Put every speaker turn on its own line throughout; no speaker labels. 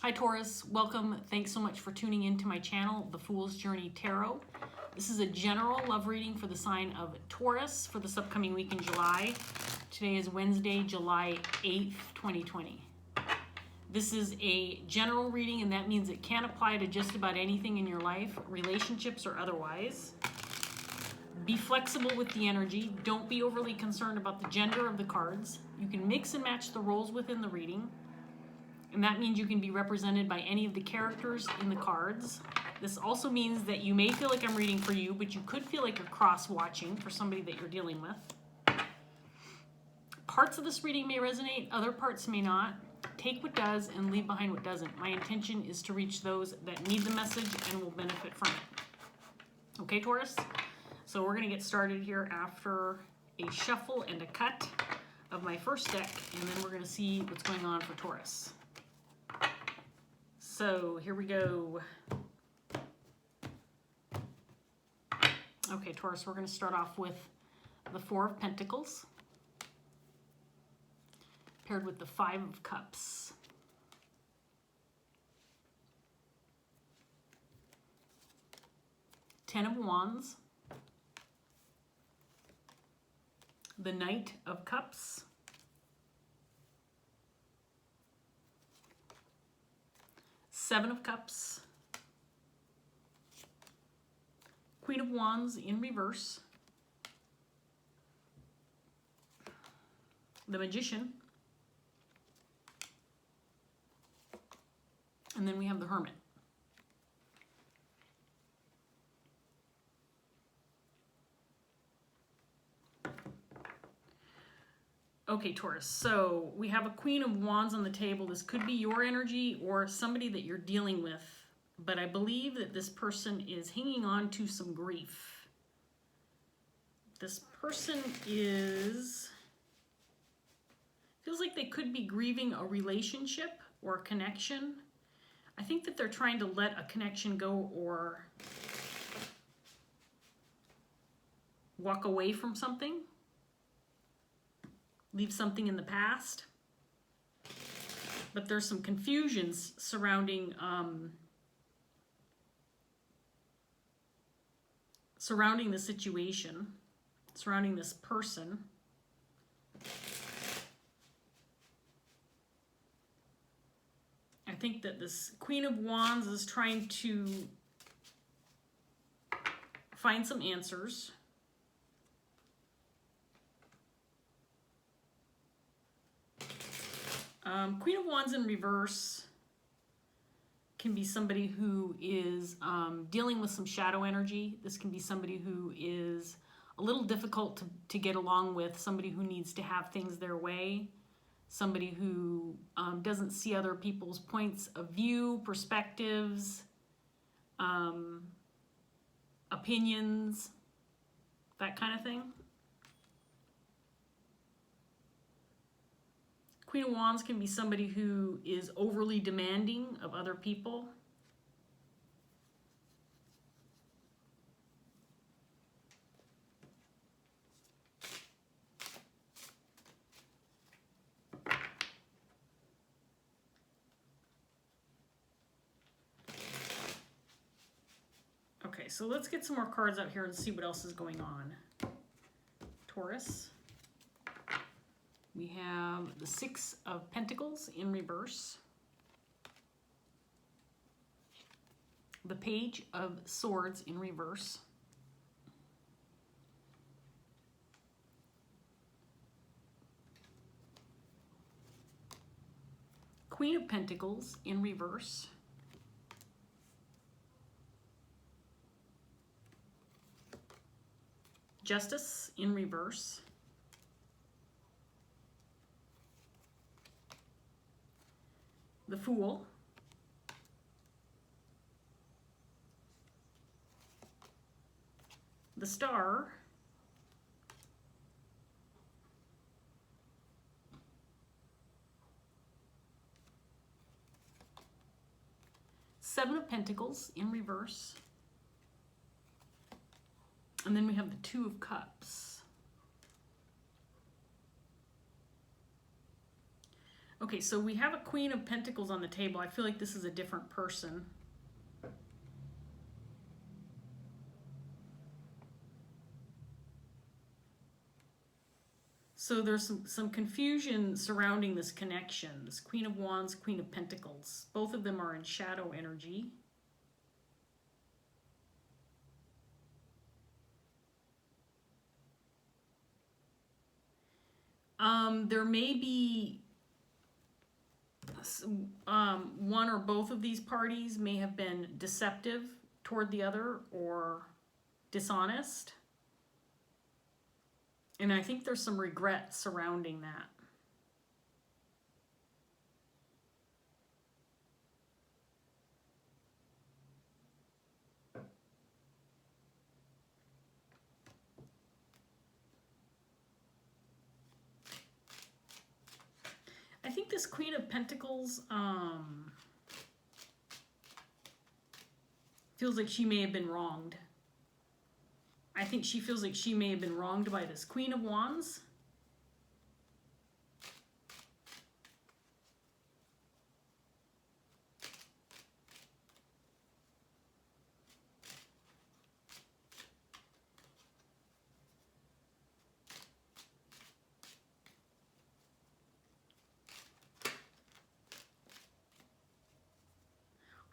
Hi Taurus, welcome. Thanks so much for tuning into my channel, The Fool's Journey Tarot. This is a general love reading for the sign of Taurus for this upcoming week in July. Today is Wednesday, July 8th, 2020. This is a general reading, and that means it can apply to just about anything in your life, relationships or otherwise. Be flexible with the energy. Don't be overly concerned about the gender of the cards. You can mix and match the roles within the reading. And that means you can be represented by any of the characters in the cards. This also means that you may feel like I'm reading for you, but you could feel like you're cross-watching for somebody that you're dealing with. Parts of this reading may resonate, other parts may not. Take what does and leave behind what doesn't. My intention is to reach those that need the message and will benefit from it. Okay, Taurus? So we're going to get started here after a shuffle and a cut of my first deck, and then we're going to see what's going on for Taurus. So here we go. Okay, Taurus, we're going to start off with the Four of Pentacles paired with the Five of Cups. Ten of Wands. The Knight of Cups. Seven of Cups. Queen of Wands in reverse. The Magician. And then we have the Hermit. Okay, Taurus, so we have a Queen of Wands on the table. This could be your energy or somebody that you're dealing with, but I believe that this person is hanging on to some grief. This person feels like they could be grieving a relationship or a connection. I think that they're trying to let a connection go or walk away from something. Leave something in the past. But there's some confusions surrounding the situation, surrounding this person. I think that this Queen of Wands is trying to find some answers. Queen of Wands in reverse can be somebody who is dealing with some shadow energy. This can be somebody who is a little difficult to get along with, somebody who needs to have things their way, somebody who doesn't see other people's points of view, perspectives, opinions, that kind of thing. Queen of Wands can be somebody who is overly demanding of other people. Okay, so let's get some more cards out here and see what else is going on. Taurus. We have the Six of Pentacles in reverse. The Page of Swords in reverse. Queen of Pentacles in reverse. Justice in reverse. The Fool. The Star. Seven of Pentacles in reverse. And then we have the Two of Cups. Okay, so we have a Queen of Pentacles on the table. I feel like this is a different person. So there's some confusion surrounding this connection. This Queen of Wands, Queen of Pentacles. Both of them are in shadow energy. There may be one or both of these parties may have been deceptive toward the other or dishonest. And I think there's some regret surrounding that. I think this Queen of Pentacles feels like she may have been wronged. I think she feels like she may have been wronged by this Queen of Wands.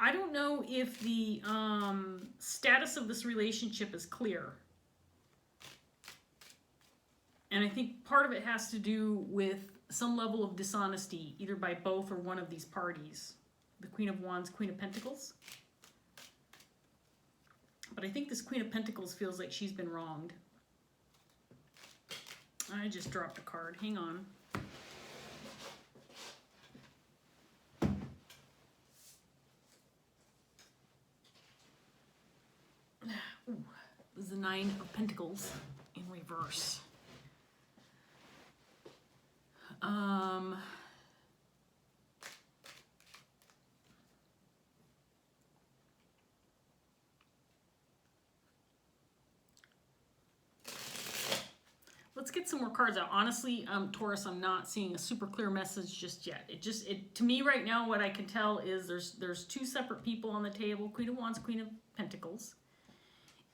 I don't know if the status of this relationship is clear. And I think part of it has to do with some level of dishonesty, either by both or one of these parties. The Queen of Wands, Queen of Pentacles. But I think this Queen of Pentacles feels like she's been wronged. I just dropped a card. Hang on. Ooh, this is the Nine of Pentacles in reverse. Let's get some more cards out. Honestly, Taurus, I'm not seeing a super clear message just yet. It to me right now, what I can tell is there's two separate people on the table: Queen of Wands, Queen of Pentacles,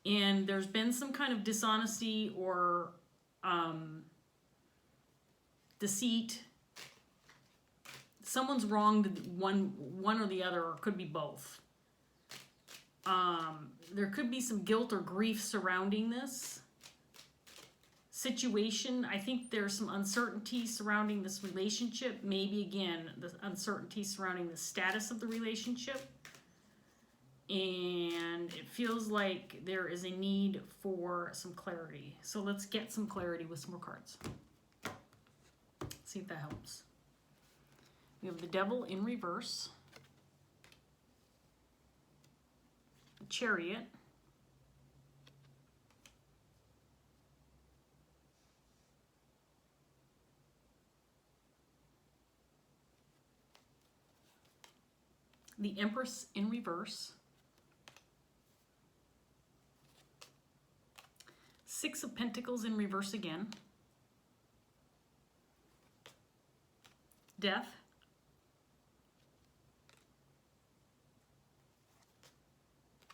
and there's been some kind of dishonesty or deceit. Someone's wronged one or the other, or it could be both. There could be some guilt or grief surrounding this situation. I think there's some uncertainty surrounding this relationship. Maybe, again, the uncertainty surrounding the status of the relationship. And it feels like there is a need for some clarity. So let's get some clarity with some more cards. See if that helps. We have the Devil in reverse, the Chariot, the Empress in reverse, Six of Pentacles in reverse again, Death,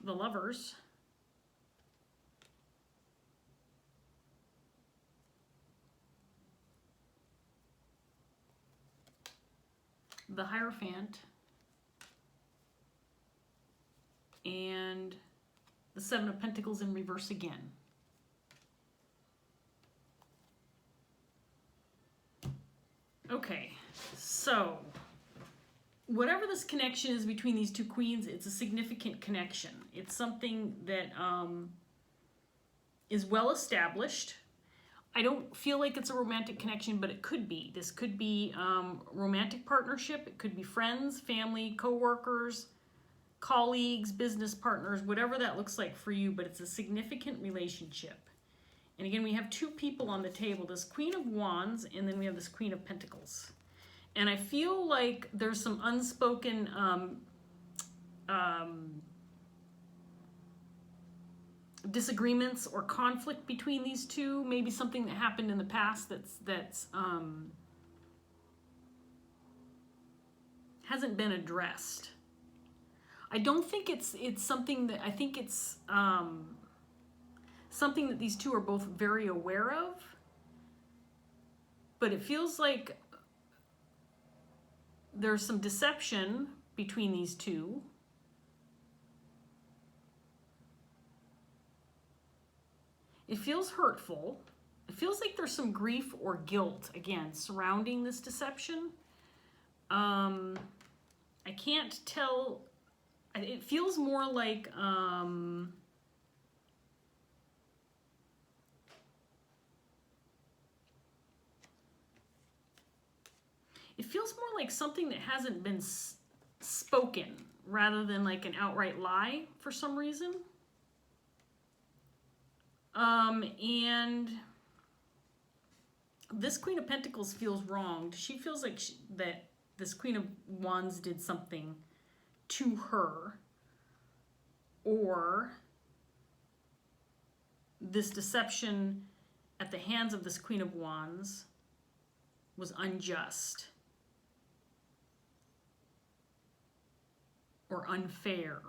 the Lovers, the Hierophant, and the Seven of Pentacles in reverse again. Okay, so whatever this connection is between these two queens, it's a significant connection. It's something that is well established. I don't feel like it's a romantic connection, but it could be. This could be romantic partnership. It could be friends, family, co-workers, colleagues, business partners, whatever that looks like for you, but it's a significant relationship. And again, we have two people on the table, this Queen of Wands, and then we have this Queen of Pentacles. And I feel like there's some unspoken disagreements or conflict between these two. Maybe something that happened in the past that's hasn't been addressed. I don't think it's something that, I think it's something that these two are both very aware of, but it feels like there's some deception between these two. It feels hurtful. It feels like there's some grief or guilt, again, surrounding this deception. I can't tell. It feels more like it feels more like something that hasn't been spoken rather than like an outright lie for some reason. And this Queen of Pentacles feels wronged. She feels like that this Queen of Wands did something to her, or this deception at the hands of this Queen of Wands was unjust or unfair.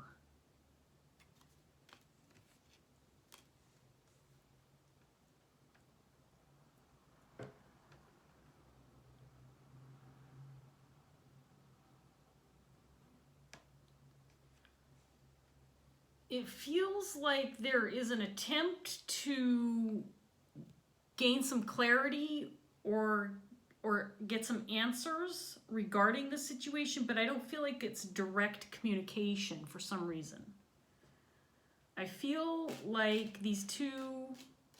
It feels like there is an attempt to gain some clarity or get some answers regarding the situation, but I don't feel like it's direct communication for some reason. I feel like these two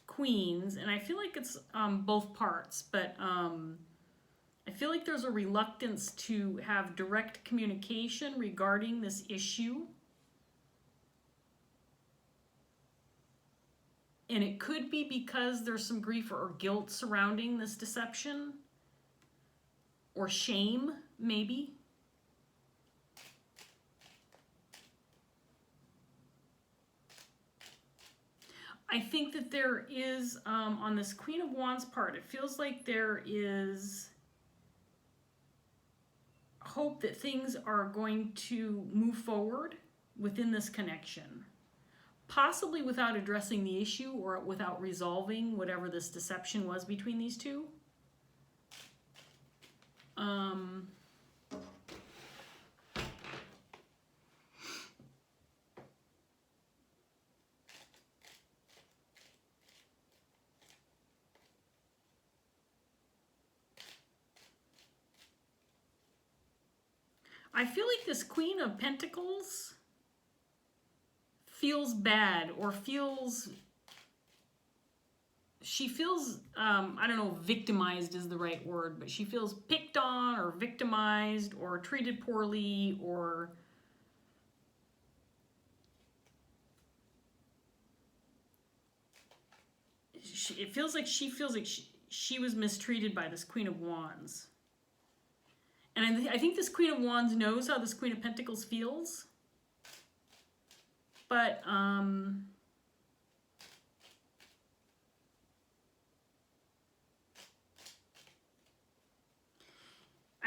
queens, and I feel like it's both parts, but I feel like there's a reluctance to have direct communication regarding this issue. And it could be because there's some grief or guilt surrounding this deception, or shame, maybe. I think that there is, on this Queen of Wands part, it feels like there is hope that things are going to move forward within this connection. Possibly without addressing the issue or without resolving whatever this deception was between these two. I feel like this Queen of Pentacles feels bad, or she feels, I don't know if victimized is the right word, but she feels picked on or victimized or treated poorly, or it feels like she was mistreated by this Queen of Wands. And I think this Queen of Wands knows how this Queen of Pentacles feels. But I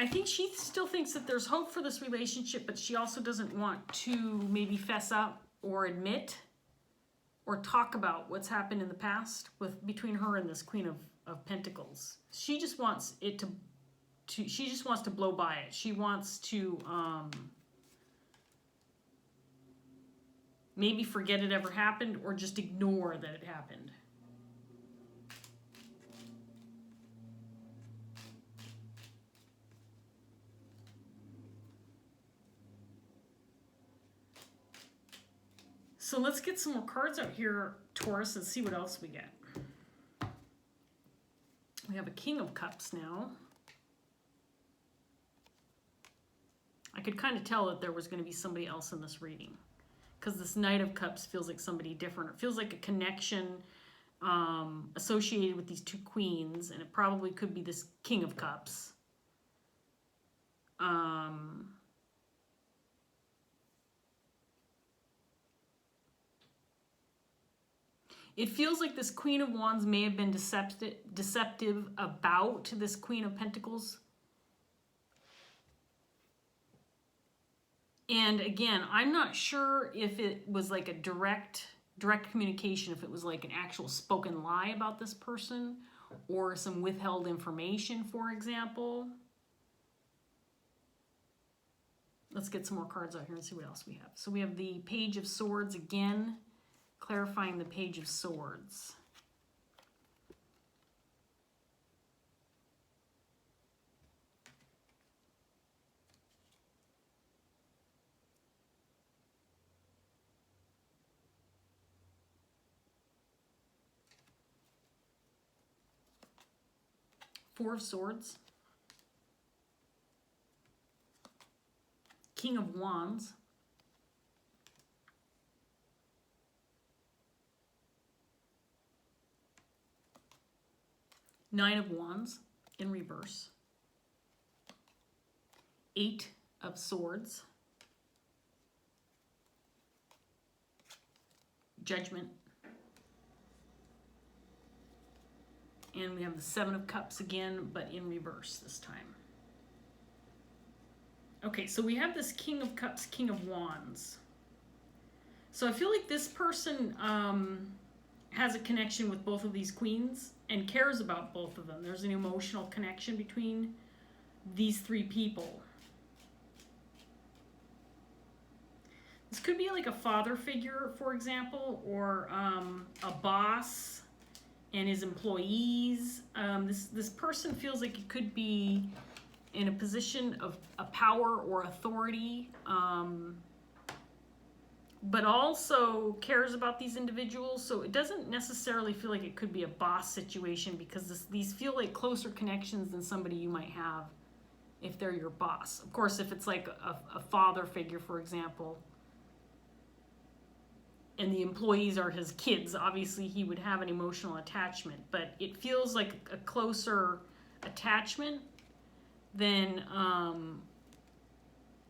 think she still thinks that there's hope for this relationship, but she also doesn't want to maybe fess up or admit or talk about what's happened in the past between her and this Queen of Pentacles. She just wants it she just wants to blow by it. She wants to maybe forget it ever happened, or just ignore that it happened. So let's get some more cards out here, Taurus, and see what else we get. We have a King of Cups now. I could kind of tell that there was going to be somebody else in this reading, because this Knight of Cups feels like somebody different. It feels like a connection associated with these two queens, and it probably could be this King of Cups. It feels like this Queen of Wands may have been deceptive about this Queen of Pentacles. And again, I'm not sure if it was like a direct communication, if it was like an actual spoken lie about this person or some withheld information, for example. Let's get some more cards out here and see what else we have. So we have the Page of Swords again, clarifying the Page of Swords. Four of Swords. King of Wands. Nine of Wands in reverse. Eight of Swords. Judgment. And we have the Seven of Cups again, but in reverse this time. Okay, so we have this King of Cups, King of Wands. So I feel like this person has a connection with both of these queens and cares about both of them. There's an emotional connection between these three people. This could be like a father figure, for example, or a boss and his employees. This person feels like it could be in a position of a power or authority, but also cares about these individuals. So it doesn't necessarily feel like it could be a boss situation, because these feel like closer connections than somebody you might have if they're your boss. Of course, if it's like a father figure, for example, and the employees are his kids, obviously he would have an emotional attachment, but it feels like a closer attachment than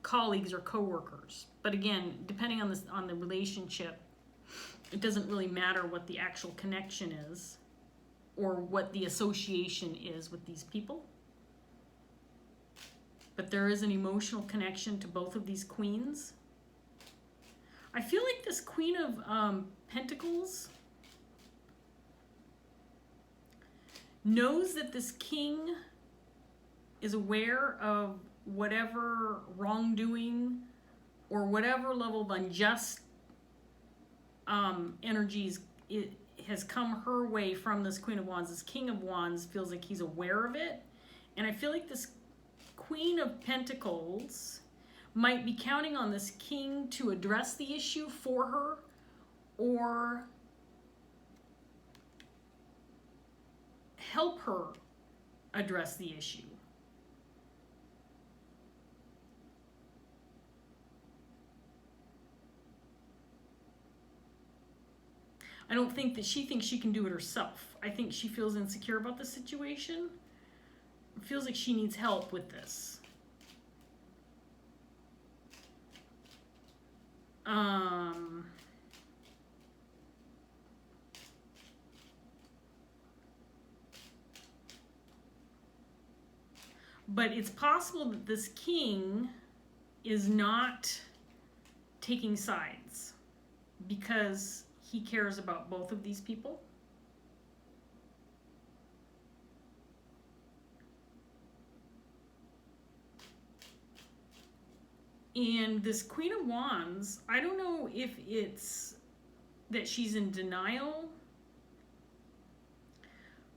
colleagues or coworkers. But again, depending on the relationship, it doesn't really matter what the actual connection is or what the association is with these people. But there is an emotional connection to both of these queens. I feel like this Queen of Pentacles knows that this king is aware of whatever wrongdoing or whatever level of unjust energies it has come her way from this Queen of Wands. This King of Wands feels like he's aware of it. And I feel like this Queen of Pentacles might be counting on this king to address the issue for her, or help her address the issue. I don't think that she thinks she can do it herself. I think she feels insecure about the situation. It feels like she needs help with this. But it's possible that this king is not taking sides because he cares about both of these people. And this Queen of Wands, I don't know if it's that she's in denial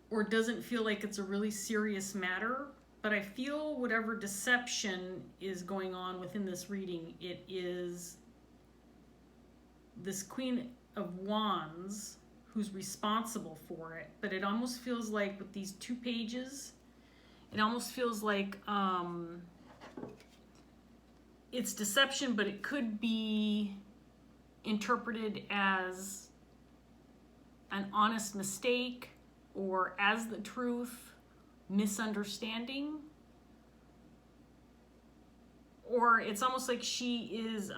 or doesn't feel like it's a really serious matter, but I feel whatever deception is going on within this reading, it is this Queen of Wands who's responsible for it. But it almost feels like with these two pages, it almost feels like it's deception, but it could be interpreted as an honest mistake or as the truth, misunderstanding. Or it's almost like she is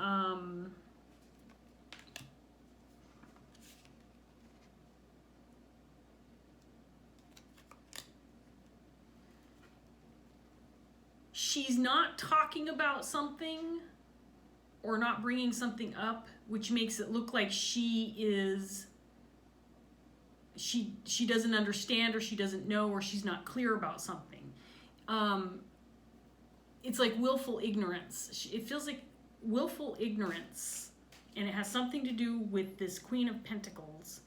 she's not talking about something or not bringing something up which makes it look like she doesn't understand, or she doesn't know, or she's not clear about something. It's like willful ignorance. It feels like willful ignorance, and it has something to do with this Queen of Pentacles.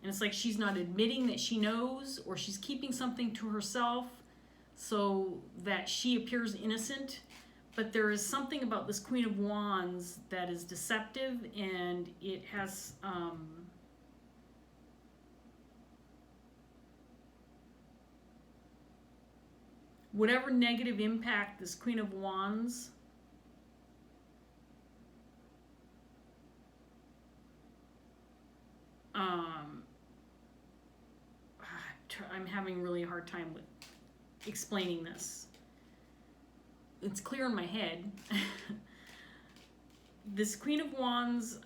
And it's like she's not admitting that she knows, or she's keeping something to herself so that she appears innocent. But there is something about this Queen of Wands that is deceptive, and it has whatever negative impact this Queen of Wands I'm having really a hard time with explaining this. It's clear in my head. This Queen of Wands,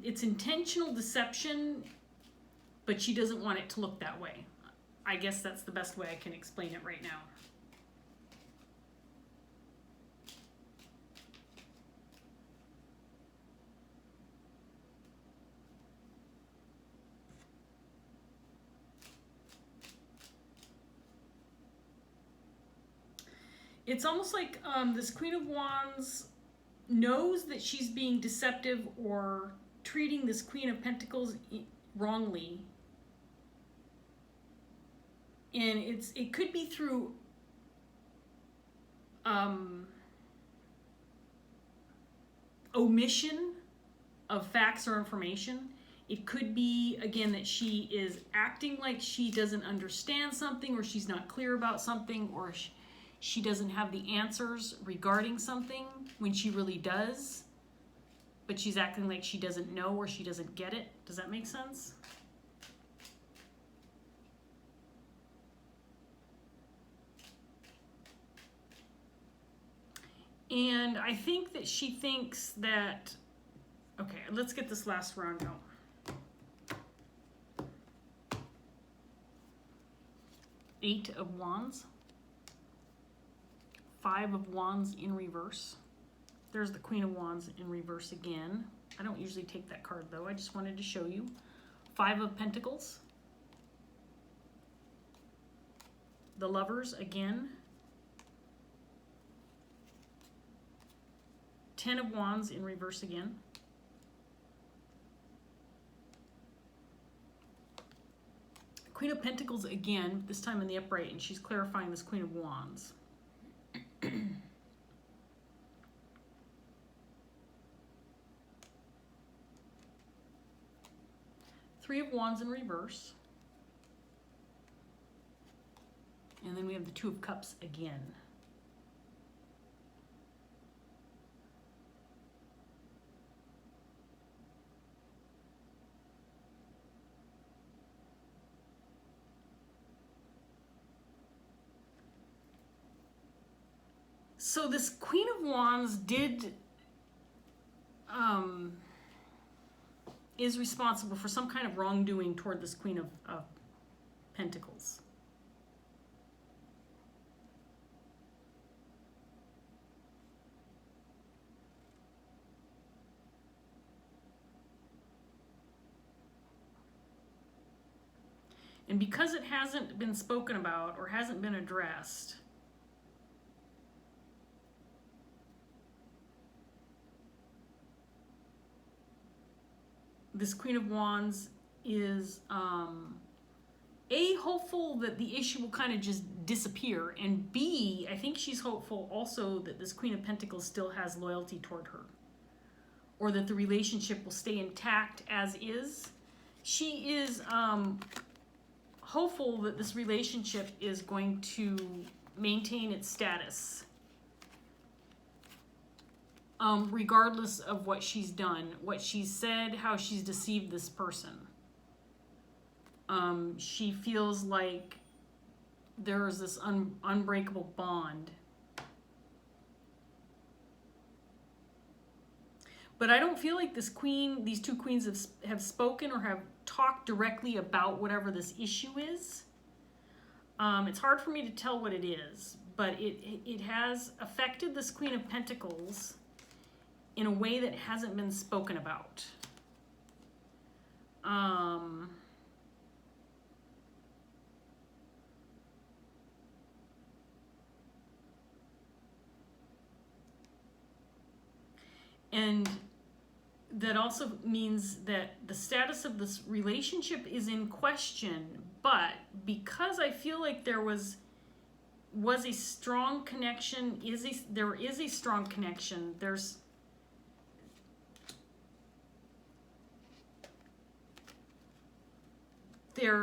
it's intentional deception, but she doesn't want it to look that way. I guess that's the best way I can explain it right now. It's almost like this Queen of Wands knows that she's being deceptive or treating this Queen of Pentacles wrongly. And it could be through omission of facts or information. It could be, again, that she is acting like she doesn't understand something, or she's not clear about something, or she doesn't have the answers regarding something when she really does, but she's acting like she doesn't know or she doesn't get it. Does that make sense? And I think that she thinks that, okay, let's get this last round out. Eight of Wands. Five of Wands in reverse. There's the Queen of Wands in reverse again. I don't usually take that card though. I just wanted to show you. Five of Pentacles. The Lovers again. 10 of Wands in reverse again. Queen of Pentacles again, this time in the upright, and she's clarifying this Queen of Wands. Three of Wands in reverse. And then we have the Two of Cups again. So this Queen of Wands is responsible for some kind of wrongdoing toward this Queen of Pentacles. And because it hasn't been spoken about or hasn't been addressed, this Queen of Wands is A, hopeful that the issue will kind of just disappear, and B, I think she's hopeful also that this Queen of Pentacles still has loyalty toward her, or that the relationship will stay intact as is. She is hopeful that this relationship is going to maintain its status, regardless of what she's done, what she's said, how she's deceived this person. She feels like there is this unbreakable bond. But I don't feel like these two queens have spoken or have talked directly about whatever this issue is. It's hard for me to tell what it is, but it has affected this Queen of Pentacles. in a way that hasn't been spoken about. And that also means that the status of this relationship is in question, but because I feel like there was a strong connection, there is a strong connection, there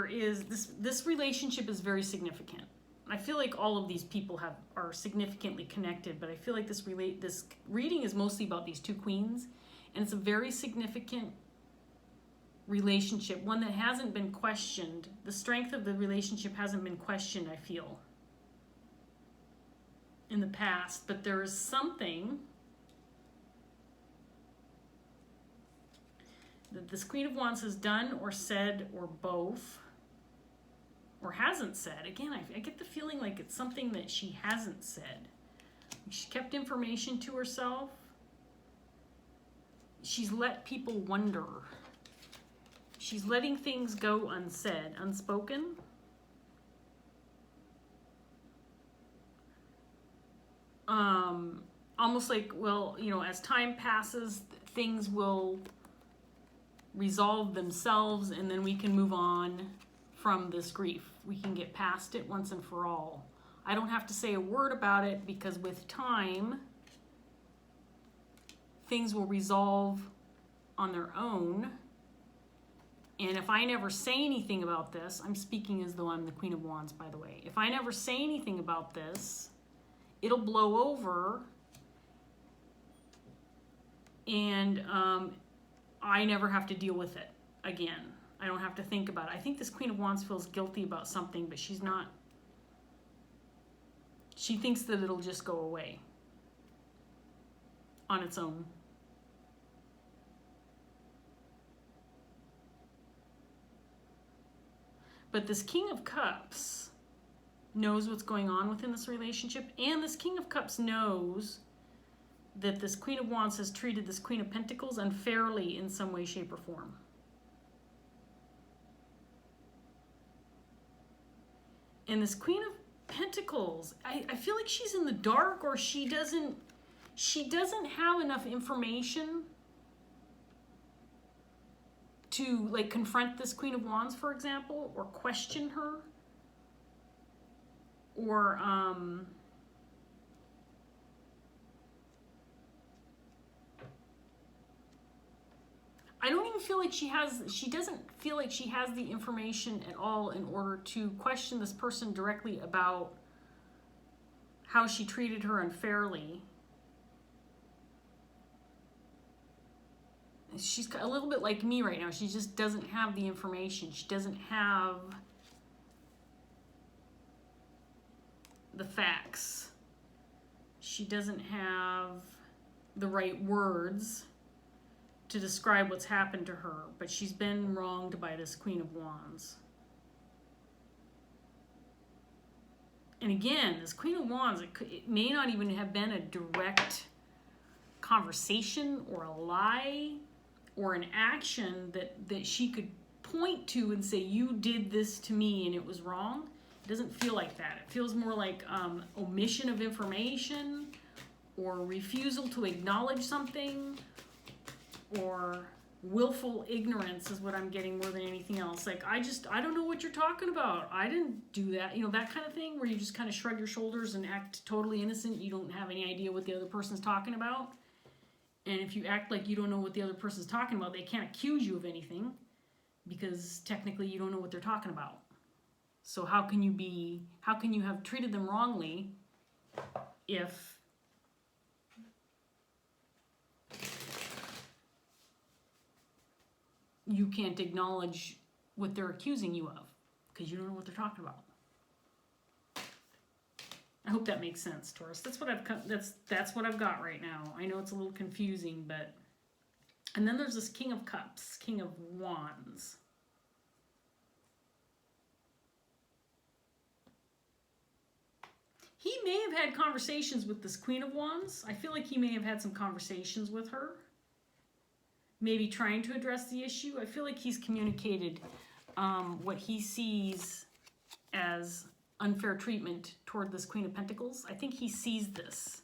is this relationship is very significant. I feel like all of these people are significantly connected, but I feel like this reading is mostly about these two queens, and it's a very significant relationship, one that hasn't been questioned. The strength of the relationship hasn't been questioned, I feel, in the past, but there is something that this Queen of Wands has done or said or both, or hasn't said. Again, I get the feeling like it's something that she hasn't said. She kept information to herself. She's let people wonder. She's letting things go unsaid, unspoken. Almost like, well, you know, as time passes, things will resolve themselves, and then we can move on from this grief. We can get past it once and for all. I don't have to say a word about it, because with time, things will resolve on their own. And if I never say anything about this, I'm speaking as though I'm the Queen of Wands, by the way. If I never say anything about this, it'll blow over, and I never have to deal with it again. I don't have to think about it. I think this Queen of Wands feels guilty about something, but she's not. She thinks that it'll just go away on its own. But this King of Cups knows what's going on within this relationship, and this King of Cups knows that this Queen of Wands has treated this Queen of Pentacles unfairly in some way, shape, or form. And this Queen of Pentacles, I feel like she's in the dark, or she doesn't have enough information to like confront this Queen of Wands, for example, or question her, or I don't even feel like she doesn't feel like she has the information at all in order to question this person directly about how she treated her unfairly. She's a little bit like me right now. She just doesn't have the information. She doesn't have the facts. She doesn't have the right words to describe what's happened to her, but she's been wronged by this Queen of Wands. And again, this Queen of Wands, it may not even have been a direct conversation or a lie or an action that she could point to and say, you did this to me and it was wrong. It doesn't feel like that. It feels more like omission of information, or refusal to acknowledge something, or willful ignorance is what I'm getting more than anything else. Like, I don't know what you're talking about. I didn't do that. You know, that kind of thing where you just kind of shrug your shoulders and act totally innocent. You don't have any idea what the other person's talking about. And if you act like you don't know what the other person's talking about, they can't accuse you of anything, because technically you don't know what they're talking about. So how can you have treated them wrongly if you can't acknowledge what they're accusing you of, because you don't know what they're talking about? I hope that makes sense, Taurus. That's what I've got right now. I know it's a little confusing, but and then there's this King of Cups, King of Wands. He may have had conversations with this Queen of Wands. I feel like he may have had some conversations with her, maybe trying to address the issue. I feel like he's communicated what he sees as unfair treatment toward this Queen of Pentacles. I think he sees this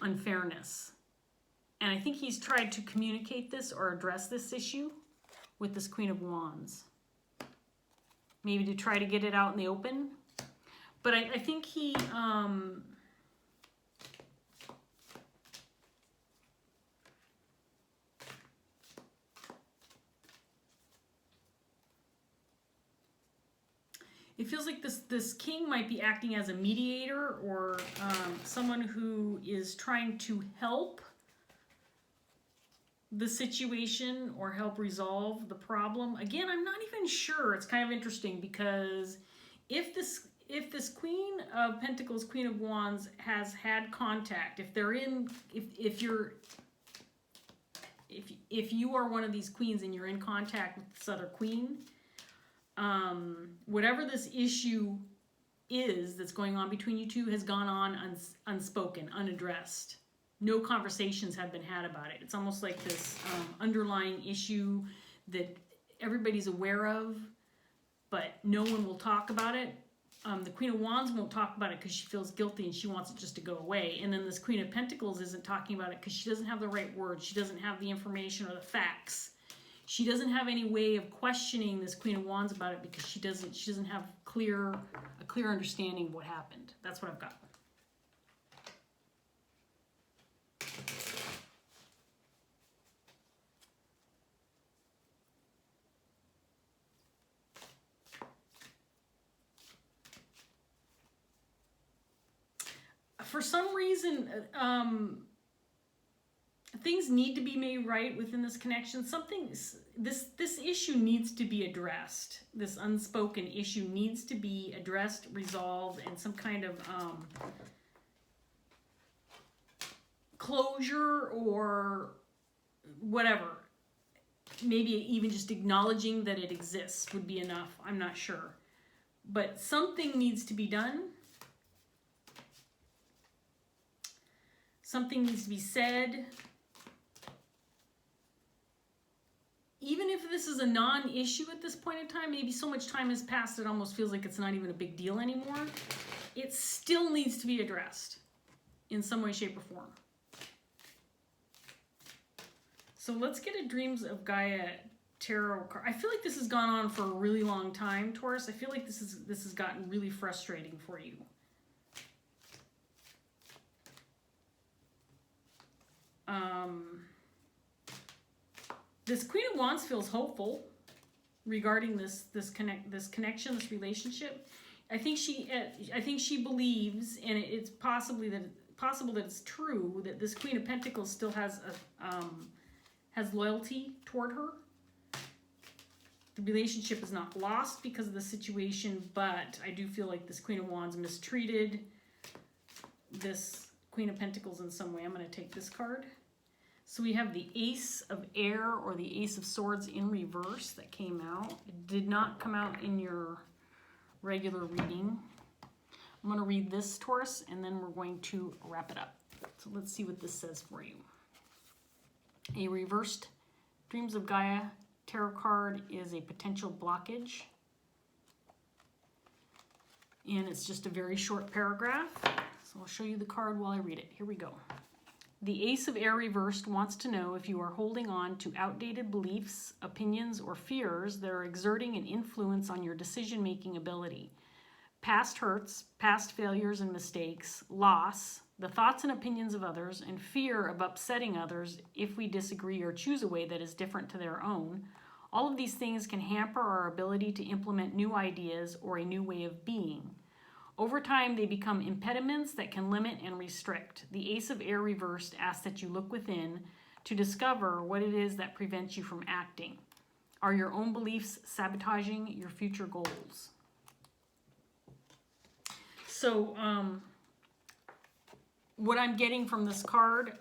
unfairness. And I think he's tried to communicate this or address this issue with this Queen of Wands. Maybe to try to get it out in the open. But I think he... it feels like this king might be acting as a mediator or someone who is trying to help the situation or help resolve the problem. Again, I'm not even sure. It's kind of interesting because if this Queen of Pentacles, Queen of Wands has had contact, if you are one of these queens and you're in contact with this other queen, whatever this issue is that's going on between you two has gone on unspoken, unaddressed. No conversations have been had about it. It's almost like this underlying issue that everybody's aware of, but no one will talk about it. The Queen of Wands won't talk about it because she feels guilty and she wants it just to go away. And then this Queen of Pentacles isn't talking about it because she doesn't have the right words. She doesn't have the information or the facts. She doesn't have any way of questioning this Queen of Wands about it because she doesn't have a clear understanding of what happened. That's what I've got. For some reason, things need to be made right within this connection. This issue needs to be addressed. This unspoken issue needs to be addressed, resolved, and some kind of closure or whatever. Maybe even just acknowledging that it exists would be enough. I'm not sure. But something needs to be done. Something needs to be said. Even if this is a non-issue at this point in time, maybe so much time has passed it almost feels like it's not even a big deal anymore, it still needs to be addressed in some way, shape, or form. So let's get a Dreams of Gaia tarot card. I feel like this has gone on for a really long time, Taurus. I feel like this has gotten really frustrating for you. This Queen of Wands feels hopeful regarding this connection, this relationship. I think she believes, and it's possible that it's true, that this Queen of Pentacles still has loyalty toward her. The relationship is not lost because of the situation, but I do feel like this Queen of Wands mistreated this Queen of Pentacles in some way. I'm going to take this card. So we have the Ace of Air or the Ace of Swords in reverse that came out. It did not come out in your regular reading. I'm going to read this, Taurus, and then we're going to wrap it up. So let's see what this says for you. A reversed Dreams of Gaia tarot card is a potential blockage. And it's just a very short paragraph. So I'll show you the card while I read it. Here we go. The Ace of Air reversed wants to know if you are holding on to outdated beliefs, opinions, or fears that are exerting an influence on your decision-making ability. Past hurts, past failures and mistakes, loss, the thoughts and opinions of others, and fear of upsetting others if we disagree or choose a way that is different to their own. All of these things can hamper our ability to implement new ideas or a new way of being. Over time, they become impediments that can limit and restrict. The Ace of Air reversed asks that you look within to discover what it is that prevents you from acting. Are your own beliefs sabotaging your future goals? So, what I'm getting from this card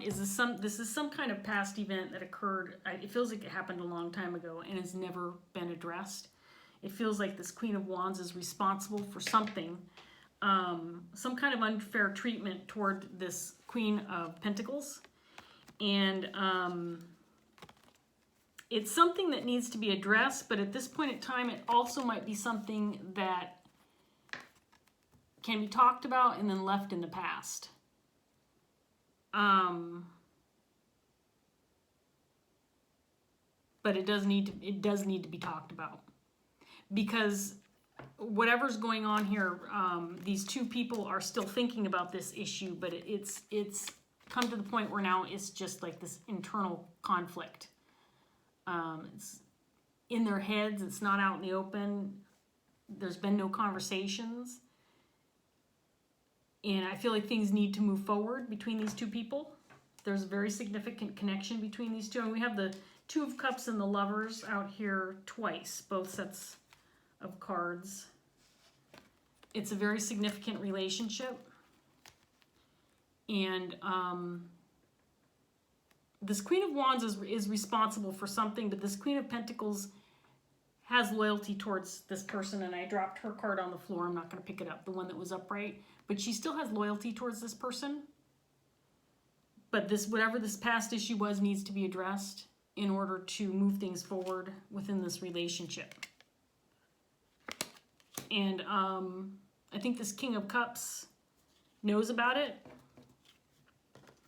is this is some kind of past event that occurred. It feels like it happened a long time ago and has never been addressed. It feels like this Queen of Wands is responsible for something, some kind of unfair treatment toward this Queen of Pentacles. And it's something that needs to be addressed, but at this point in time, it also might be something that can be talked about and then left in the past. But it does need to be talked about, because whatever's going on here, these two people are still thinking about this issue, but it's come to the point where now it's just like this internal conflict. It's in their heads. It's not out in the open. There's been no conversations. And I feel like things need to move forward between these two people. There's a very significant connection between these two. And we have the Two of Cups and the Lovers out here twice, both sets of cards. It's a very significant relationship. And this Queen of Wands is responsible for something, but this Queen of Pentacles has loyalty towards this person. And I dropped her card on the floor. I'm not going to pick it up, the one that was upright. But she still has loyalty towards this person. But this, whatever this past issue was, needs to be addressed in order to move things forward within this relationship. And I think this King of Cups knows about it.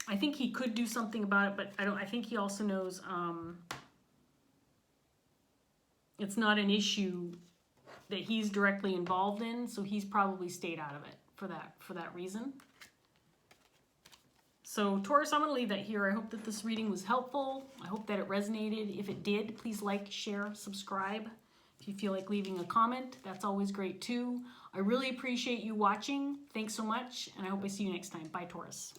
I think he could do something about it, but I think he also knows it's not an issue that he's directly involved in, so he's probably stayed out of it for that reason. So Taurus, I'm going to leave that here. I hope that this reading was helpful. I hope that it resonated. If it did, please like, share, subscribe. If you feel like leaving a comment, that's always great too. I really appreciate you watching. Thanks so much, and I hope I see you next time. Bye, Taurus.